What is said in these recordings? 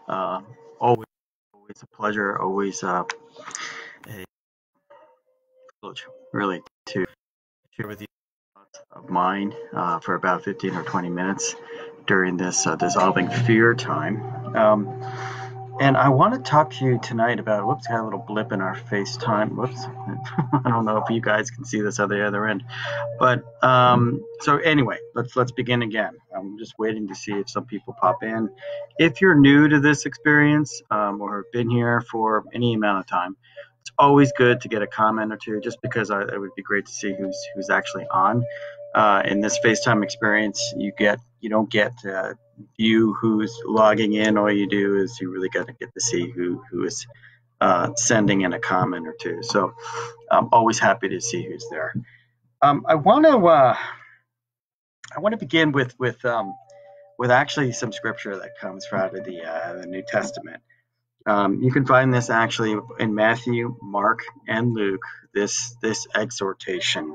Uh, always, always a pleasure. Always a privilege, really, to share with you thoughts of mine for about 15 or 20 minutes during this dissolving fear time. And I want to talk to you tonight about, whoops, got a little blip in our FaceTime. Whoops. I don't know if you guys can see this at the other end. But so anyway, let's begin again. I'm just waiting to see if some people pop in. If you're new to this experience or have been here for any amount of time, it's always good to get a comment or two, just because it would be great to see who's actually on. In this FaceTime experience, you don't get you who's logging in. All you do is you really got to get to see who is sending in a comment or two. So I'm always happy to see who's there. I want to begin with actually some scripture that comes out of the New Testament. You can find this actually in Matthew, Mark, and Luke. This exhortation,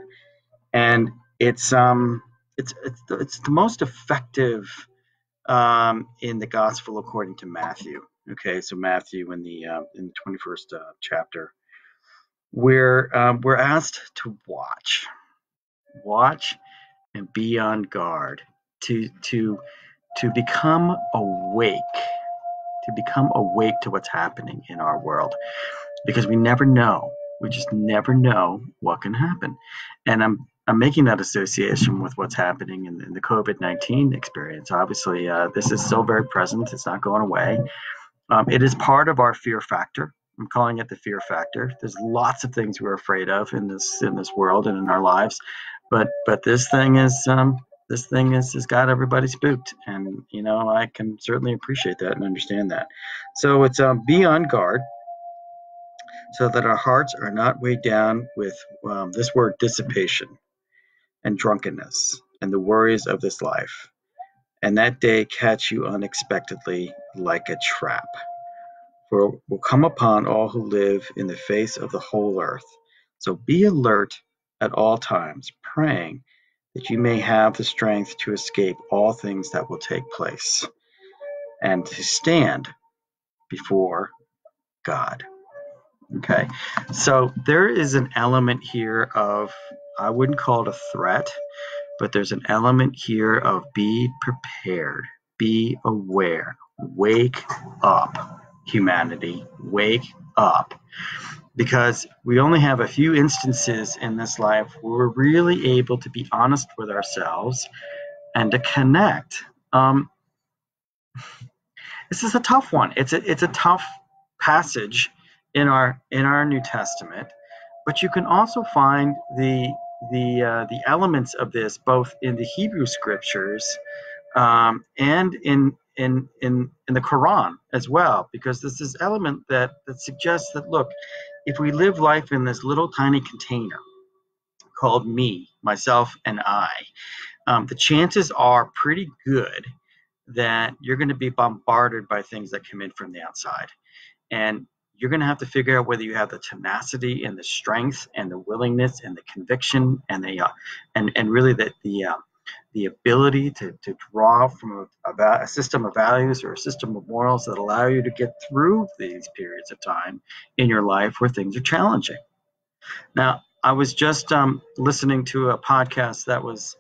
and it's the most effective in the Gospel according to Matthew. Okay, so Matthew in the 21st chapter, we're asked to watch and be on guard, to become awake, to what's happening in our world, because we never know. We just never know what can happen. And I'm making that association with what's happening in the COVID-19 experience. Obviously, this is still very present. It's not going away. It is part of our fear factor. I'm calling it the fear factor. There's lots of things we're afraid of in this world and in our lives, but this thing has got everybody spooked, and I can certainly appreciate that and understand that. So it's be on guard, so that our hearts are not weighed down with this word dissipation and drunkenness and the worries of this life, and that day catch you unexpectedly like a trap. For it will come upon all who live in the face of the whole earth. So be alert at all times, praying that you may have the strength to escape all things that will take place and to stand before God. Okay, so there is an element here of, I wouldn't call it a threat, but there's an element here of be prepared, be aware, wake up, humanity, wake up. Because we only have a few instances in this life where we're really able to be honest with ourselves and to connect. This is a tough one. It's a tough passage in our New Testament, but you can also find the elements of this both in the Hebrew scriptures and in the Quran as well, because this is element that suggests that, look, if we live life in this little tiny container called me, myself, and I, the chances are pretty good that you're going to be bombarded by things that come in from the outside. And you're going to have to figure out whether you have the tenacity and the strength and the willingness and the conviction and and really the ability to draw from a system of values or a system of morals that allow you to get through these periods of time in your life where things are challenging. Now, I was just listening to a podcast that was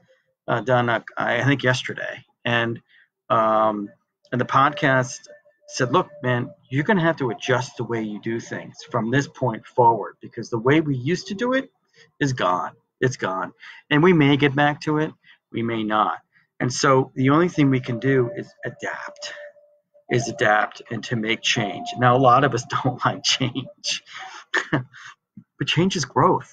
done, I think, yesterday, and the podcast said, look, man, you're going to have to adjust the way you do things from this point forward, because the way we used to do it is gone. It's gone. And we may get back to it. We may not. And so the only thing we can do is adapt and to make change. Now, a lot of us don't like change, but change is growth.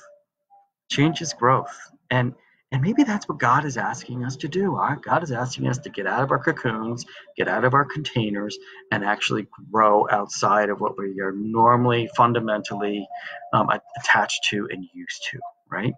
Change is growth. And maybe that's what God is asking us to do. God is asking us to get out of our cocoons, get out of our containers, and actually grow outside of what we are normally fundamentally attached to and used to, right?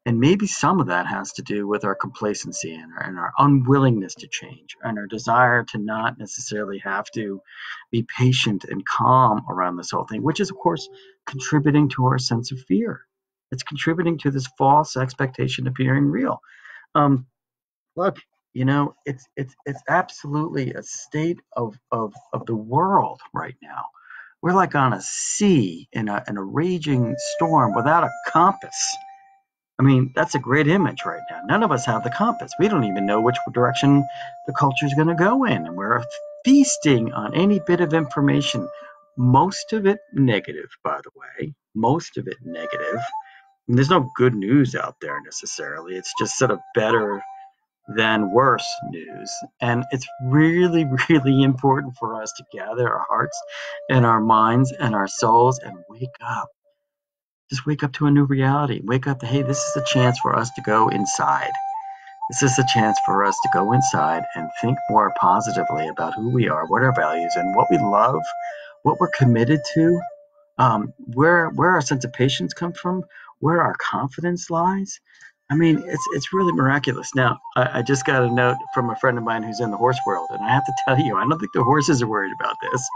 And maybe some of that has to do with our complacency and our unwillingness to change, and our desire to not necessarily have to be patient and calm around this whole thing, which is, of course, contributing to our sense of fear. It's contributing to this false expectation of appearing real. Look, it's absolutely a state of the world right now. We're like on a sea in a raging storm without a compass. I mean, that's a great image right now. None of us have the compass. We don't even know which direction the culture is going to go in. And we're feasting on any bit of information, most of it negative, by the way, most of it negative. And there's no good news out there necessarily. It's just sort of better than worse news. And it's really, really important for us to gather our hearts and our minds and our souls and wake up. Just wake up to a new reality. Wake up to, hey, this is a chance for us to go inside. This is a chance for us to go inside and think more positively about who we are, what our values, and what we love, what we're committed to, where our sense of patience comes from, where our confidence lies. I mean, it's really miraculous. Now, I just got a note from a friend of mine who's in the horse world, and I have to tell you, I don't think the horses are worried about this.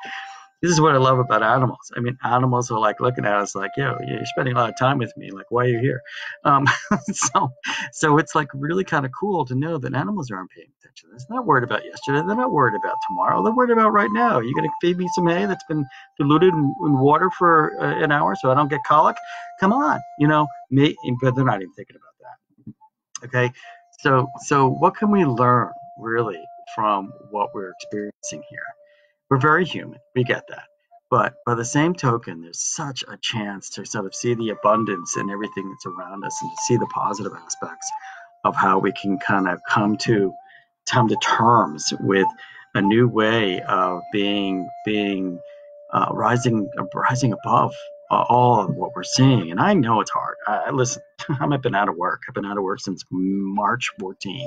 This is what I love about animals. I mean, animals are like looking at us like, yo, you're spending a lot of time with me. Like, why are you here? Um, so, so it's like really kind of cool to know that animals aren't paying attention. They're not worried about yesterday. They're not worried about tomorrow. They're worried about right now. You're going to feed me some hay that's been diluted in water for an hour so I don't get colic? Come on, but they're not even thinking about that. Okay. So what can we learn really from what we're experiencing here? We're very human. We get that. But by the same token, there's such a chance to sort of see the abundance in everything that's around us and to see the positive aspects of how we can kind of come to terms with a new way of being rising above all of what we're seeing. And I know it's hard. Listen, I've been out of work. I've been out of work since March 14th.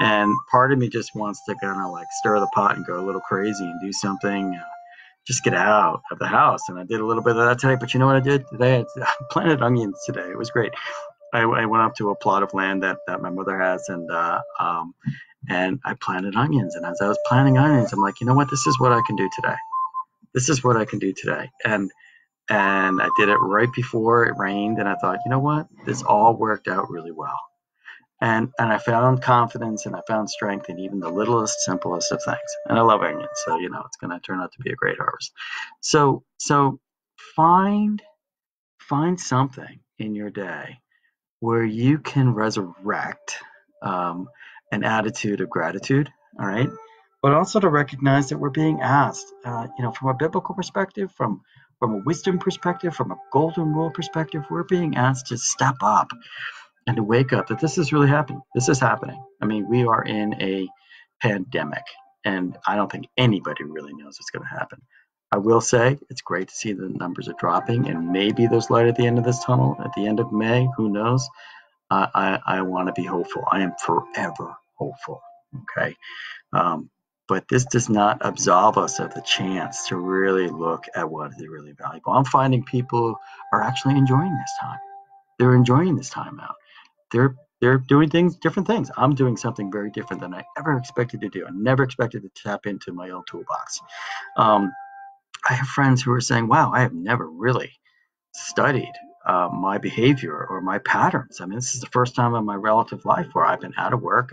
And part of me just wants to kind of like stir the pot and go a little crazy and do something, just get out of the house. And I did a little bit of that today. But you know what I did today? I planted onions today. It was great. I went up to a plot of land that my mother has, and I planted onions. And as I was planting onions, I'm like, you know what? This is what I can do today. This is what I can do today. And I did it right before it rained. And I thought, you know what? This all worked out really well. And I found confidence and I found strength in even the littlest, simplest of things. And I love onions, so it's going to turn out to be a great harvest. So find something in your day where you can resurrect an attitude of gratitude. All right, but also to recognize that we're being asked, from a biblical perspective, from a wisdom perspective, from a golden rule perspective, we're being asked to step up and to wake up that this is really happening. This is happening. I mean, we are in a pandemic, and I don't think anybody really knows what's going to happen. I will say it's great to see the numbers are dropping, and maybe there's light at the end of this tunnel at the end of May. Who knows? I want to be hopeful. I am forever hopeful. Okay. But this does not absolve us of the chance to really look at what is really valuable. I'm finding people are actually enjoying this time. They're enjoying this time out. They're doing different things. I'm doing something very different than I ever expected to do. I never expected to tap into my own toolbox. I have friends who are saying, wow, I have never really studied my behavior or my patterns. I mean, this is the first time in my relative life where I've been out of work.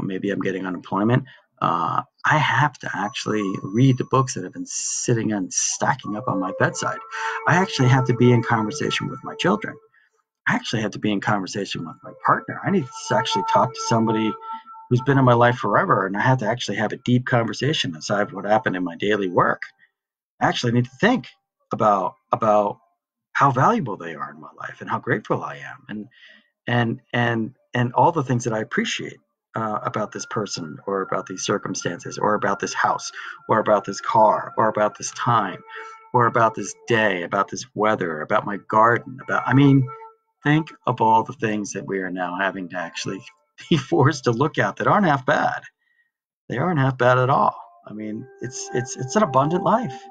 Maybe I'm getting unemployment. I have to actually read the books that have been sitting and stacking up on my bedside. I actually have to be in conversation with my children. I actually have to be in conversation with my partner. I need to actually talk to somebody who's been in my life forever, and I have to actually have a deep conversation aside from what happened in my daily work. I actually need to think about how valuable they are in my life and how grateful I am, and all the things that I appreciate about this person or about these circumstances or about this house or about this car or about this time or about this day, about this weather, about my garden, think of all the things that we are now having to actually be forced to look at that aren't half bad. They aren't half bad at all. I mean, it's an abundant life.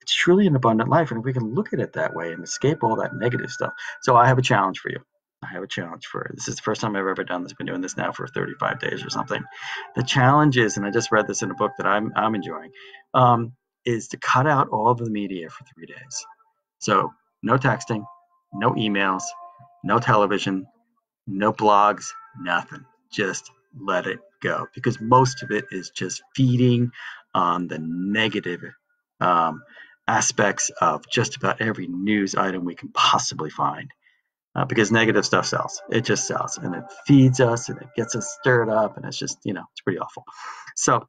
It's truly an abundant life, and if we can look at it that way and escape all that negative stuff. So I have a challenge for you. I have a challenge for this is the first time I've ever done this. I've been doing this now for 35 days or something. The challenge is, and I just read this in a book that I'm enjoying, is to cut out all of the media for 3 days. So no texting, no emails, no television, no blogs, nothing. Just let it go, because most of it is just feeding on the negative um, aspects of just about every news item we can possibly find. Because negative stuff sells. It just sells, and it feeds us, and it gets us stirred up, and it's just, it's pretty awful. So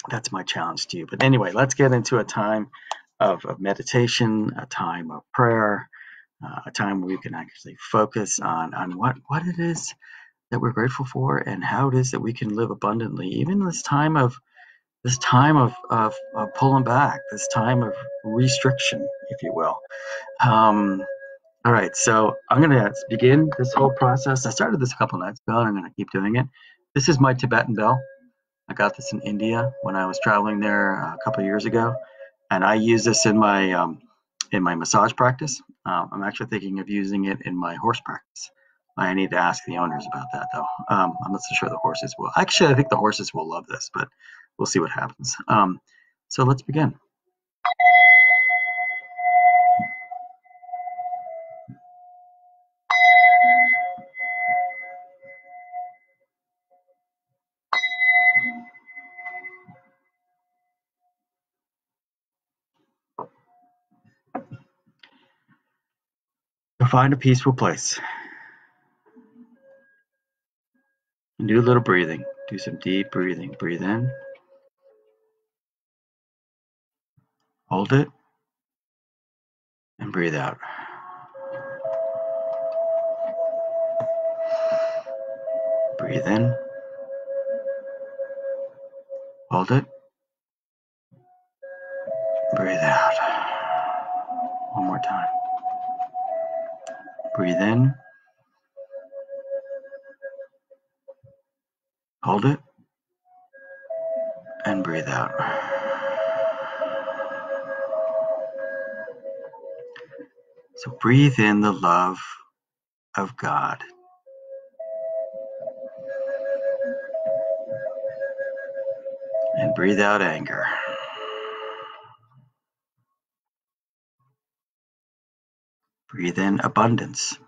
that's my challenge to you. But anyway, let's get into a time of meditation, a time of prayer, a time where we can actually focus on what it is that we're grateful for, and how it is that we can live abundantly, even this time of pulling back, this time of restriction, if you will. All right, so I'm going to begin this whole process. I started this a couple nights ago, and I'm going to keep doing it. This is my Tibetan bell. I got this in India when I was traveling there a couple of years ago, and I use this in my massage practice. I'm actually thinking of using it in my horse practice. I need to ask the owners about that, though. I'm not so sure the horses will. Actually, I think the horses will love this, but we'll see what happens. So let's begin. So find a peaceful place. And do a little breathing. Do some deep breathing. Breathe in. Hold it. And breathe out. Breathe in. Hold it. Breathe out. One more time. Breathe in. Hold it. And breathe out. So breathe in the love of God. And breathe out anger. Breathe in abundance.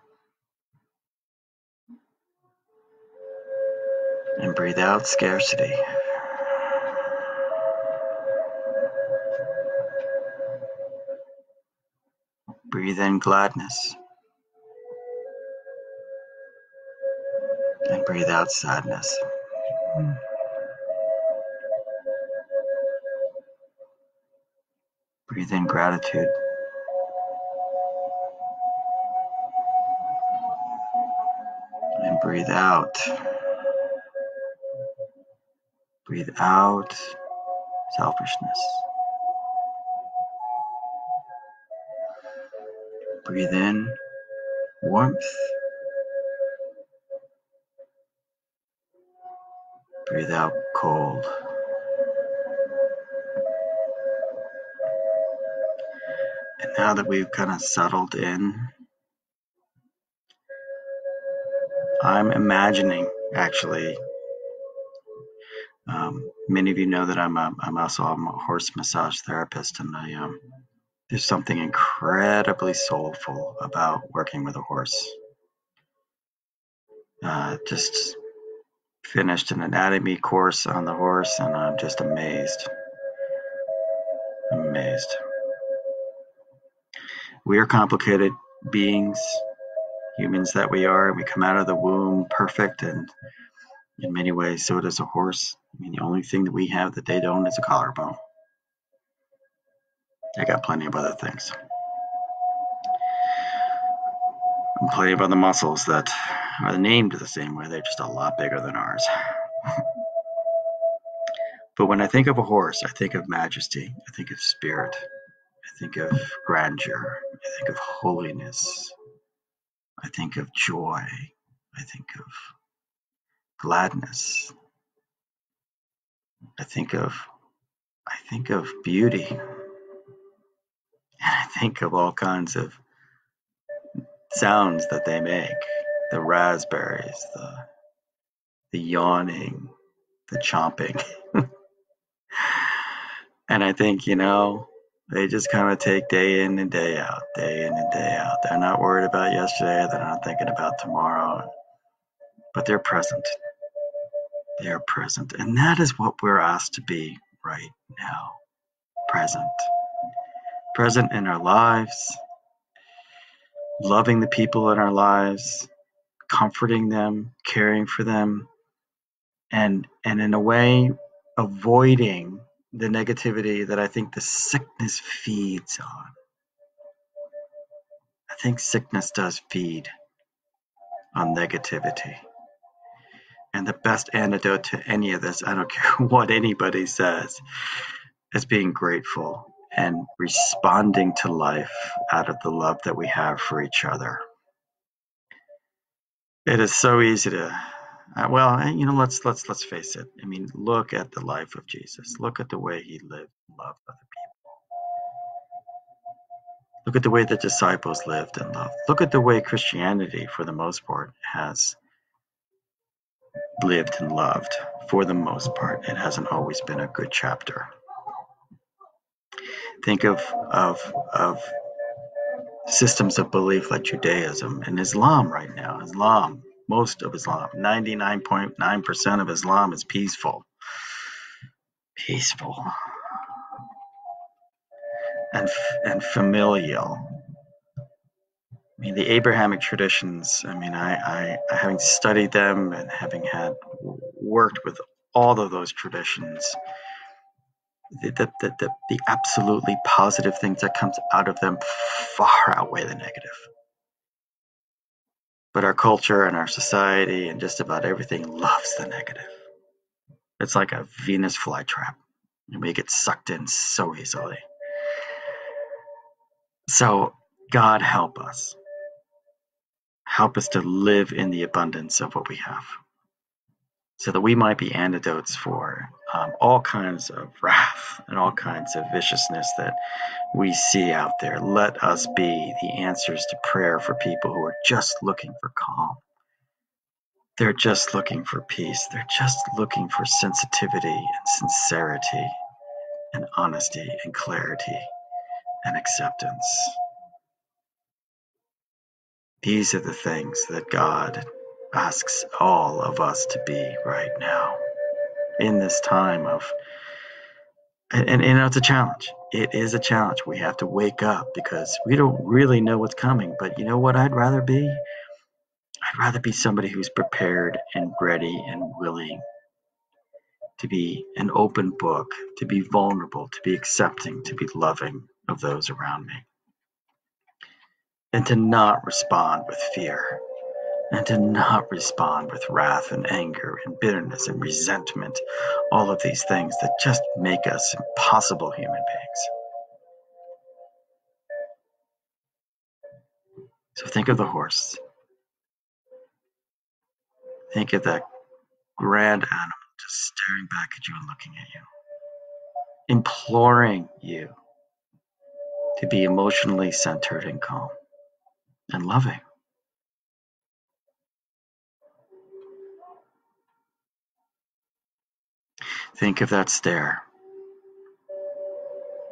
And breathe out scarcity. Breathe in gladness. And breathe out sadness. Breathe in gratitude. And breathe out. Breathe out selfishness. Breathe in warmth. Breathe out cold. And now that we've kind of settled in, I'm imagining, actually, many of you know that I'm also a horse massage therapist, and there's something incredibly soulful about working with a horse. Just finished an anatomy course on the horse, and I'm just amazed. We are complicated beings, humans that we are. We come out of the womb perfect, and in many ways, so does a horse. I mean, the only thing that we have that they don't is a collarbone. They got plenty of other things. And plenty of other muscles that are named the same way. They're just a lot bigger than ours. But when I think of a horse, I think of majesty. I think of spirit. I think of grandeur. I think of holiness. I think of joy. I think of gladness. I think of beauty. And I think of all kinds of sounds that they make. The raspberries, the yawning, the chomping. And I think, they just kind of take day in and day out, day in and day out. They're not worried about yesterday. They're not thinking about tomorrow. But they're present. They are present. And that is what we're asked to be right now. Present. Present in our lives, loving the people in our lives, comforting them, caring for them, and in a way, avoiding the negativity that I think the sickness feeds on. I think sickness does feed on negativity. And the best antidote to any of this, I don't care what anybody says, is being grateful and responding to life out of the love that we have for each other. It is so easy to, let's face it. I mean, look at the life of Jesus. Look at the way he lived and loved other people. Look at the way the disciples lived and loved. Look at the way Christianity, for the most part, has lived and loved. For the most part, it hasn't always been a good chapter. Think of systems of belief like Judaism and Islam right now. Most of Islam, 99.9% of Islam is peaceful. Peaceful. And familial. I mean, the Abrahamic traditions, I mean, I having studied them and having had worked with all of those traditions, the absolutely positive things that comes out of them far outweigh the negative. But our culture and our society and just about everything loves the negative. It's like a Venus flytrap, and we get sucked in so easily. So God help us. Help us to live in the abundance of what we have, so that we might be antidotes for all kinds of wrath and all kinds of viciousness that we see out there. Let us be the answers to prayer for people who are just looking for calm. They're just looking for peace. They're just looking for sensitivity and sincerity and honesty and clarity and acceptance. These are the things that God asks all of us to be right now in this time of, and it's a challenge. It is a challenge. We have to wake up because we don't really know what's coming. But you know what I'd rather be? I'd rather be somebody who's prepared and ready and willing to be an open book, to be vulnerable, to be accepting, to be loving of those around me. And to not respond with fear, and to not respond with wrath and anger and bitterness and resentment, all of these things that just make us impossible human beings. So think of the horse. Think of that grand animal just staring back at you and looking at you, imploring you to be emotionally centered and calm and loving. Think of that stare.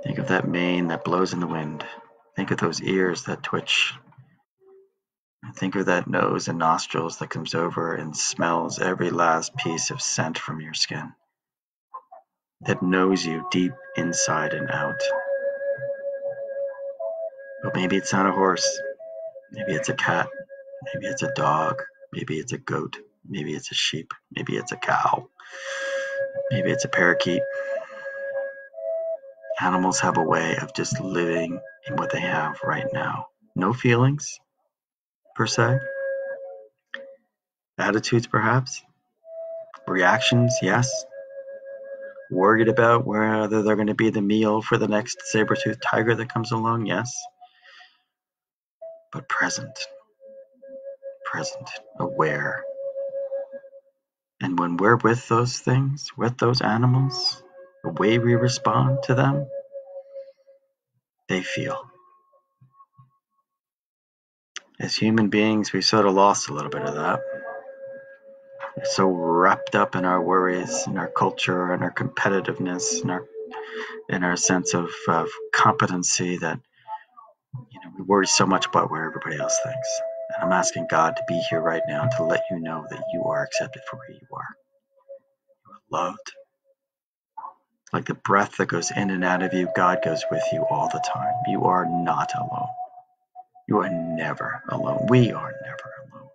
Think of that mane that blows in the wind. Think of those ears that twitch. And think of that nose and nostrils that comes over and smells every last piece of scent from your skin, that knows you deep inside and out. But maybe it's not a horse. Maybe it's a cat. Maybe it's a dog. Maybe it's a goat. Maybe it's a sheep. Maybe it's a cow. Maybe it's a parakeet. Animals have a way of just living in what they have right now. No feelings, per se. Attitudes, perhaps. Reactions, yes. Worried about whether they're going to be the meal for the next saber-toothed tiger that comes along, yes. But present, aware. And when we're with those things, with those animals, the way we respond to them, they feel. As human beings, we sort of lost a little bit of that. We're so wrapped up in our worries, in our culture, and our competitiveness, in our sense of competency that we worry so much about what everybody else thinks. And I'm asking God to be here right now to let you know that you are accepted for who you are. loved. Like the breath that goes in and out of you, God goes with you all the time. You are not alone. You are never alone. We are never alone.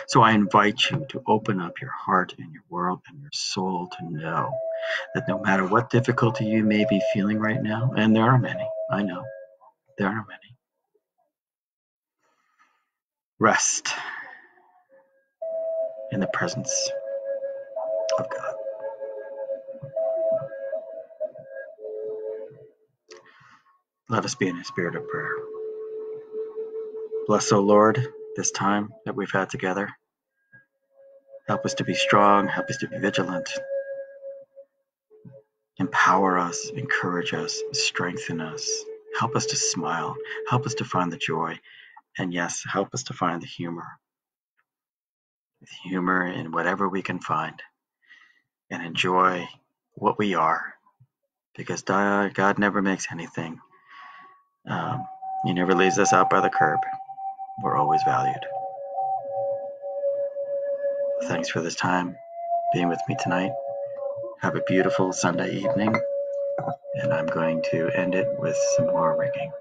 So I invite you to open up your heart and your world and your soul to know that no matter what difficulty you may be feeling right now, and there are many, I know, there are many, rest in the presence of God. Let us be in a spirit of prayer. Bless, O Lord, this time that we've had together. Help us to be strong. Help us to be vigilant. Empower us, encourage us, strengthen us. Help us to smile. Help us to find the joy. And yes, help us to find the humor. Humor in whatever we can find. And enjoy what we are. Because God never makes anything. He never leaves us out by the curb. We're always valued. Thanks for this time being with me tonight. Have a beautiful Sunday evening. And I'm going to end it with some more ringing.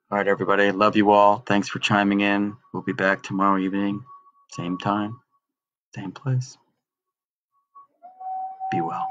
All right, everybody. Love you all. Thanks for chiming in. We'll be back tomorrow evening. Same time, same place. Be well.